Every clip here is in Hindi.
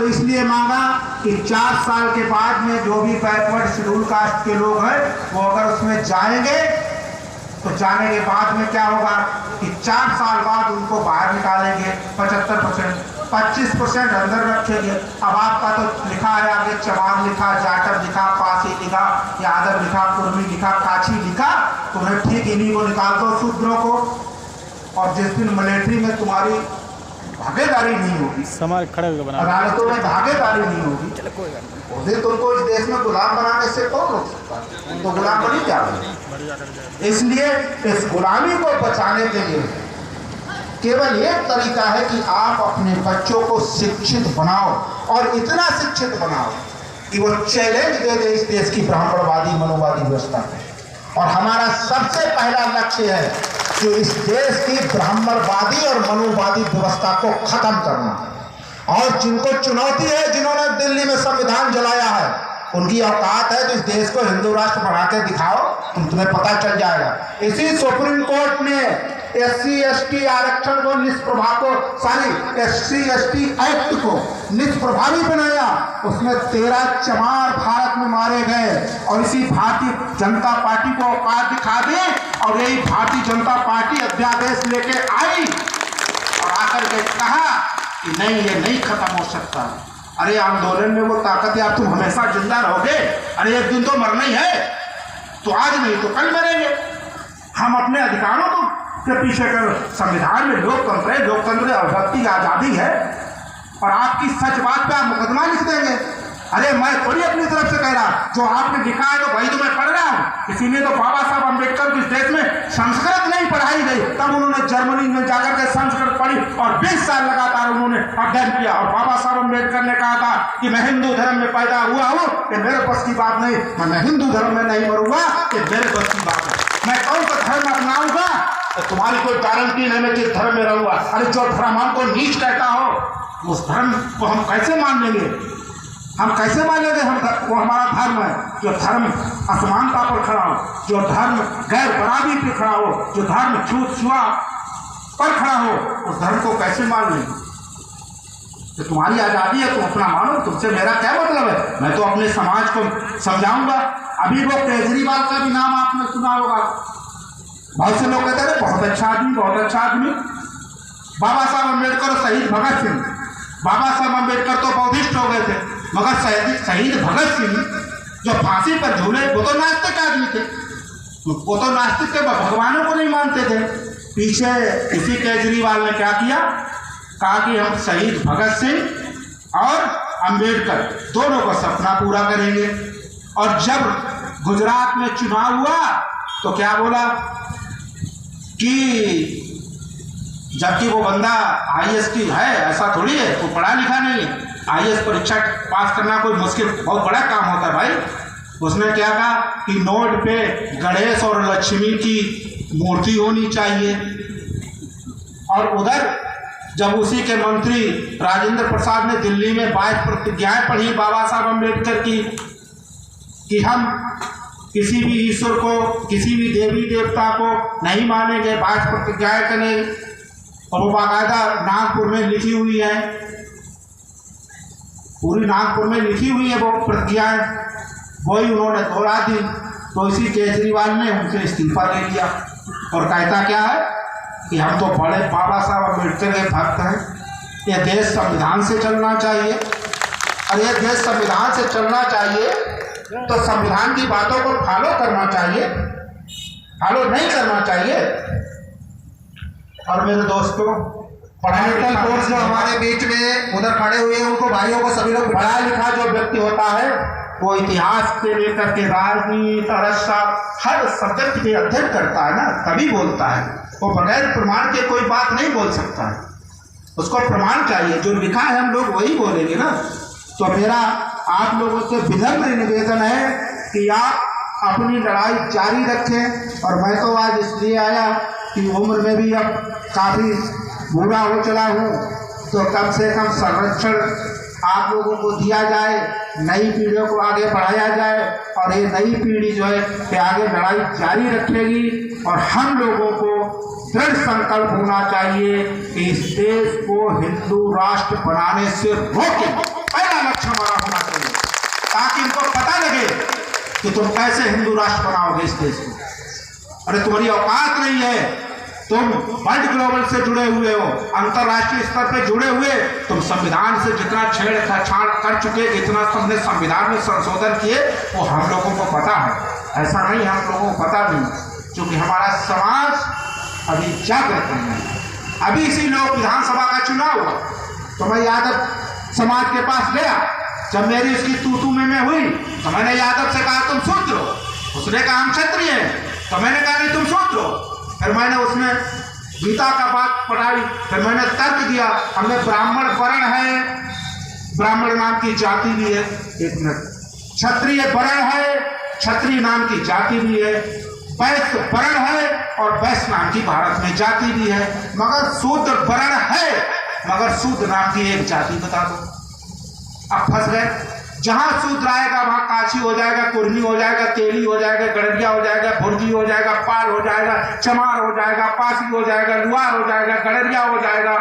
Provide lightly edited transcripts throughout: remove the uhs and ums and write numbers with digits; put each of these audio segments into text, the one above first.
तो इसलिए मांगा कि 4 साल के बाद में जो भी बैकवर्ड शेड्यूल कास्ट के लोग हैं वो अगर उसमें जाएंगे तो जाने के बाद में क्या होगा कि 4 साल बाद उनको बाहर निकालेंगे। 75%, 25% अंदर रखेंगे। अब आपका तो लिखा है आगे, चमार लिखा, जाटव लिखा, पासी लिखा, यादव लिखा, कुर्मी लिखा, काछी लिखा, तुम्हें ठीक इन्हीं को निकाल दो शूद्रों को। और जिस दिन मिलिट्री में तुम्हारी भागीदारी नहीं होगी, समाज खड़े होकर बना, अदालतों में भागीदारी नहीं होगी, उस दिन तुमको इस देश में गुलाम बनाने से कौन रोक सकता है? तो गुलाम बनी जाओगे। इसलिए इस गुलामी को बचाने के लिए केवल एक तरीका है कि आप अपने बच्चों को शिक्षित बनाओ, और इतना शिक्षित बनाओ कि वो चैलेंज दे दे इस देश की ब्राह्मणवादी मनोवादी व्यवस्था को। और हमारा सबसे पहला लक्ष्य है कि इस देश की ब्राह्मणवादी और मनोवादी व्यवस्था को खत्म करना। और जिनको चुनौती है, जिन्होंने दिल्ली में संविधान जलाया है, उनकी औकात है तो इस देश को हिंदू राष्ट्र बना के दिखाओ, तुम्हें पता चल जाएगा। इसी सुप्रीम कोर्ट ने SC/ST आरक्षण को SC/ST एक्ट को निष्प्रभावी बनाया। उसमें 13 चमार भारत में मारे गए, और इसी भारतीय जनता पार्टी को औकात दिखा दे, और यही भारतीय जनता पार्टी अध्यादेश लेके आई और आकर के कहा कि नहीं, ये नहीं खत्म हो सकता। अरे आंदोलन में वो ताकत है, आप तुम हमेशा जिंदा रहोगे, अरे एक दिन तो मरना ही है, तो आज नहीं तो कल मरेंगे। हम अपने अधिकारों को के पीछे कर, संविधान में लोकतंत्र है, लोकतंत्र अभिव्यक्ति की आज़ादी है, और आपकी सच बात पे आप मुकदमा लिख देंगे। अरे मैं थोड़ी अपनी तरफ से कह रहा, जो आपने लिखा है तो वही तो मैं पढ़ रहा हूँ। इसीलिए तो बाबा साहब अम्बेडकर को इस देश में संस्कृत नहीं पढ़ाई गई, तब उन्होंने जर्मनी में जाकर के संस्कृत पढ़ी और 20 साल लगातार उन्होंने अध्ययन किया। और बाबा साहब अम्बेडकर ने कहा था कि मैं हिंदू धर्म में पैदा हुआ हूँ, ये मेरे बस की बात नहीं, मैं हिंदू धर्म में नहीं मरूंगा, ये मेरे बस की बात है। मैं कौन सा धर्म अपनाऊंगा तो तुम्हारी कोई गारंटी नहीं मैं किस धर्म में रहूंगा। अरे जो धर्म हमको नीच कहता हो, उस धर्म को हम कैसे मान लेंगे? हम कैसे मान लेंगे वो हमारा धर्म है? जो धर्म असमानता पर खड़ा हो, जो धर्म गैर बराबरी पर खड़ा हो, जो धर्म छूत छुआ पर खड़ा हो, उस धर्म को कैसे मान लेंगे? तो तुम्हारी आज़ादी है, तुम अपना मानो, तुमसे मेरा क्या मतलब है? मैं तो अपने समाज को समझाऊंगा। अभी वो केजरीवाल का भी नाम आपने सुना होगा, बहुत से लोग कहते हैं बहुत अच्छा आदमी, बहुत अच्छा आदमी। बाबा साहब अम्बेडकर और शहीद भगत सिंह, बाबा साहब अम्बेडकर तो बौद्धिस्ट हो गए थे, मगर शहीद भगत सिंह जो फांसी पर झूले, वो तो नास्तिक आदमी थे, वो तो नास्तिक थे, भगवानों को नहीं मानते थे। पीछे इसी केजरीवाल ने क्या किया, कहा कि हम शहीद भगत सिंह और अम्बेडकर दोनों का सपना पूरा करेंगे। और जब गुजरात में चुनाव हुआ तो क्या बोला कि जबकि वो बंदा IAS की है, ऐसा थोड़ी है, वो पढ़ा लिखा नहीं है, IAS परीक्षा पास करना कोई मुश्किल बहुत बड़ा काम होता है भाई। उसने क्या कहा कि नोट पे गणेश और लक्ष्मी की मूर्ति होनी चाहिए। और उधर जब उसी के मंत्री राजेंद्र प्रसाद ने दिल्ली में 22 प्रतिज्ञाएं पढ़ी बाबा साहब अम्बेडकर की कि हम किसी भी ईश्वर को, किसी भी देवी देवता को नहीं मानेंगे, 22 प्रतिज्ञाएं करें, और वो बाकायदा नागपुर में लिखी हुई है, पूरी नागपुर में लिखी हुई है वो प्रतिज्ञाएं, वही उन्होंने दोहरा दी। तो इसी केजरीवाल ने उनसे इस्तीफा दे दिया और कहता क्या है कि हम तो बड़े बाबा साहब अम्बेडकर के भक्त हैं, ये देश संविधान से चलना चाहिए। और ये देश संविधान से चलना चाहिए तो संविधान की बातों को फॉलो करना चाहिए, फॉलो नहीं करना चाहिए। और मेरे दोस्तों, पढ़ाई कोर्स जो हमारे बीच में उधर खड़े हुए हैं, उनको भाइयों को सभी लोग, पढ़ा लिखा जो व्यक्ति होता है वो इतिहास से लेकर के राजनीति, अर्थशास्त्र, हर सब्जेक्ट के अध्ययन करता है ना, तभी बोलता है। वो बगैर प्रमाण के कोई बात नहीं बोल सकता है, उसको प्रमाण चाहिए। जो लिखा है हम लोग वही बोलेंगे ना। तो मेरा आप लोगों से विनम्र निवेदन है कि आप अपनी लड़ाई जारी रखें। और मैं तो आज इसलिए आया कि उम्र में भी अब काफ़ी बूढ़ा हो चला हूँ, तो कम से कम संरक्षण आप लोगों को दिया जाए, नई पीढ़ियों को आगे बढ़ाया जाए, और ये नई पीढ़ी जो है कि आगे लड़ाई जारी रखेगी और हम लोगों को दृढ़ संकल्प होना चाहिए कि इस देश को हिंदू राष्ट्र बनाने से रोके। पहला लक्ष्य हमारा होना चाहिए, ताकि इनको पता लगे कि तुम कैसे हिंदू राष्ट्र बनाओगे इस देश को। अरे तुम्हारी औकात नहीं है, तुम वर्ल्ड ग्लोबल से जुड़े हुए हो, अंतरराष्ट्रीय स्तर पे जुड़े हुए, तुम संविधान से जितना छेड़छाड़ कर चुके, इतना तुमने संविधान में संशोधन किए, वो हम लोगों को पता है। ऐसा नहीं हम लोगों को पता नहीं, क्योंकि हमारा समाज अभी जागृत नहीं है। अभी इसी लोग विधानसभा का चुनाव हुआ तो मैं यादव समाज के पास गया, जब मेरी उसकी तू में हुई तो मैंने यादव से कहा तुम शूद्र हो, उसने कहा हम क्षत्रिय हैं, तो मैंने कहा नहीं तुम शूद्र हो। फिर मैंने उसमें गीता का बात पढ़ाई, फिर मैंने तर्क दिया, हमें ब्राह्मण वर्ण है, ब्राह्मण नाम की जाति भी है, एक मिनट, क्षत्रिय वर्ण है, क्षत्रिय नाम की जाति भी है, वैश्य वर्ण है और वैश्य नाम की भारत में जाति भी है, मगर शूद्र वर्ण है, मगर शूद्र नाम की एक जाति बता दो। अब फंस गए। जहां शूद्र आएगा वहां काछी हो जाएगा, कुर्मी हो जाएगा, तेली हो जाएगा, गड़रिया हो जाएगा, भुर्जी हो जाएगा, पाल हो जाएगा, चमार हो जाएगा, पासी हो जाएगा, लुहार हो जाएगा, गड़रिया हो जाएगा,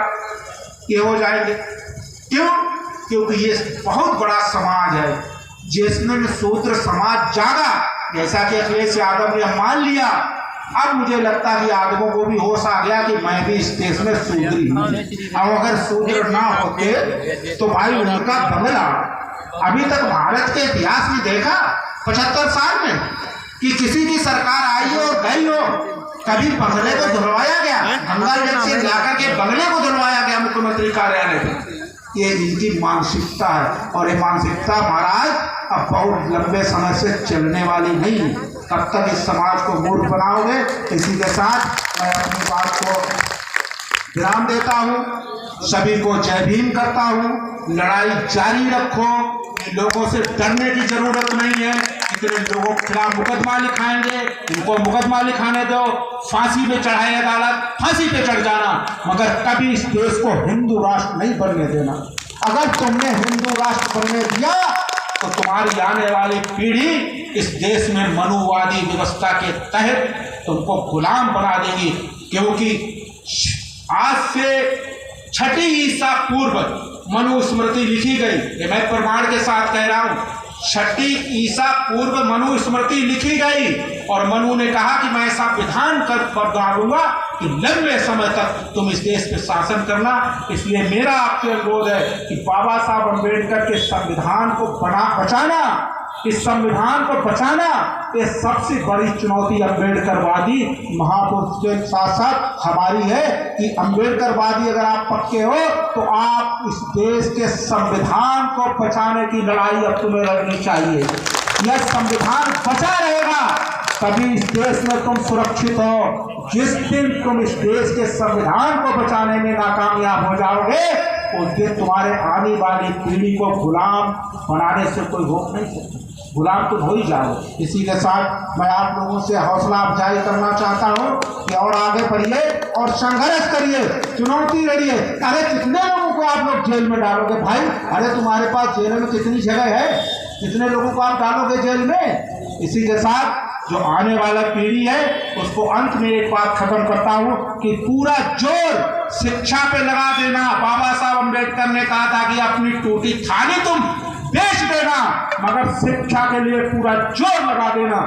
ये हो जाएंगे। क्यों? क्योंकि ये बहुत बड़ा समाज है जिसमें शूद्र समाज जागा, जैसा कि अखिलेश यादव ने मान लिया। अब मुझे लगता है कि आदमों को भी होश आ गया कि मैं भी इस देश में शूद्री हूं। अब अगर शूद्र ना होते तो भाई उनका बंगला, अभी तक भारत के इतिहास में देखा 75 साल में कि किसी की सरकार आई हो गई हो, कभी बंगले को धुलवाया गया, गंगा जल से लाकर के बंगले को धुलवाया गया मुख्यमंत्री कार्यालय में। ये इनकी मानसिकता है, और ये मानसिकता महाराज अब बहुत लंबे समय से चलने वाली नहीं है। तब तक इस समाज को मूर्ख बनाओगे। इसी के साथ मैं अपनी बात को विराम देता हूँ, सभी को जय भीम करता हूँ। लड़ाई जारी रखो, लोगों से डरने की जरूरत नहीं है। इतने लोगों के खिलाफ मुकदमा लिखाएंगे, इनको मुकदमा लिखाने दो, फांसी पे चढ़ाए अदालत, फांसी पे चढ़ जाना, मगर कभी इस देश को हिंदू राष्ट्र नहीं बनने देना। अगर तुमने हिंदू राष्ट्र बनने दिया तो तुम्हारी आने वाली पीढ़ी इस देश में मनुवादी व्यवस्था के तहत तुमको गुलाम बना देगी। क्योंकि आज से 6 ईसा पूर्व मनुस्मृति लिखी गई, ये मैं प्रमाण के साथ कह रहा हूं। 6 ईसा पूर्व मनुस्मृति लिखी गई और मनु ने कहा कि मैं ऐसा विधान कर डालूंगा कि लंबे समय तक तुम इस देश पे शासन करना। इसलिए मेरा आपसे अनुरोध है कि बाबा साहब अम्बेडकर के संविधान को बचाना, इस संविधान को बचाना, ये सबसे बड़ी चुनौती अम्बेडकरवादी महापुरुष के साथ साथ हमारी है। कि अम्बेडकरवादी अगर आप पक्के हो तो आप इस देश के संविधान को बचाने की लड़ाई अब तुम्हें लड़नी चाहिए। यह संविधान बचा रहेगा तभी इस देश में तुम सुरक्षित हो। जिस दिन तुम इस देश के संविधान को बचाने में नाकामयाब हो जाओगे, उस दिन तुम्हारे आने वाली पीढ़ी को गुलाम बनाने से कोई रोक नहीं सकता। गुलाम तुम हो ही जाओ। इसी के साथ मैं आप लोगों से हौसला अफजाई करना चाहता हूँ कि और आगे बढ़िए और संघर्ष करिए, चुनौती लड़िए। अरे कितने लोगों को आप लोग जेल में डालोगे भाई? अरे तुम्हारे पास जेल में कितनी जगह है, कितने लोगों को आप डालोगे जेल में? इसी के साथ जो आने वाला पीढ़ी है उसको अंत में एक बात खत्म करता हूँ कि पूरा जोर शिक्षा पे लगा देना। बाबा साहब अम्बेडकर ने कहा था कि अपनी टूटी थाली तुम बेच देना, मगर शिक्षा के लिए पूरा जोर लगा देना।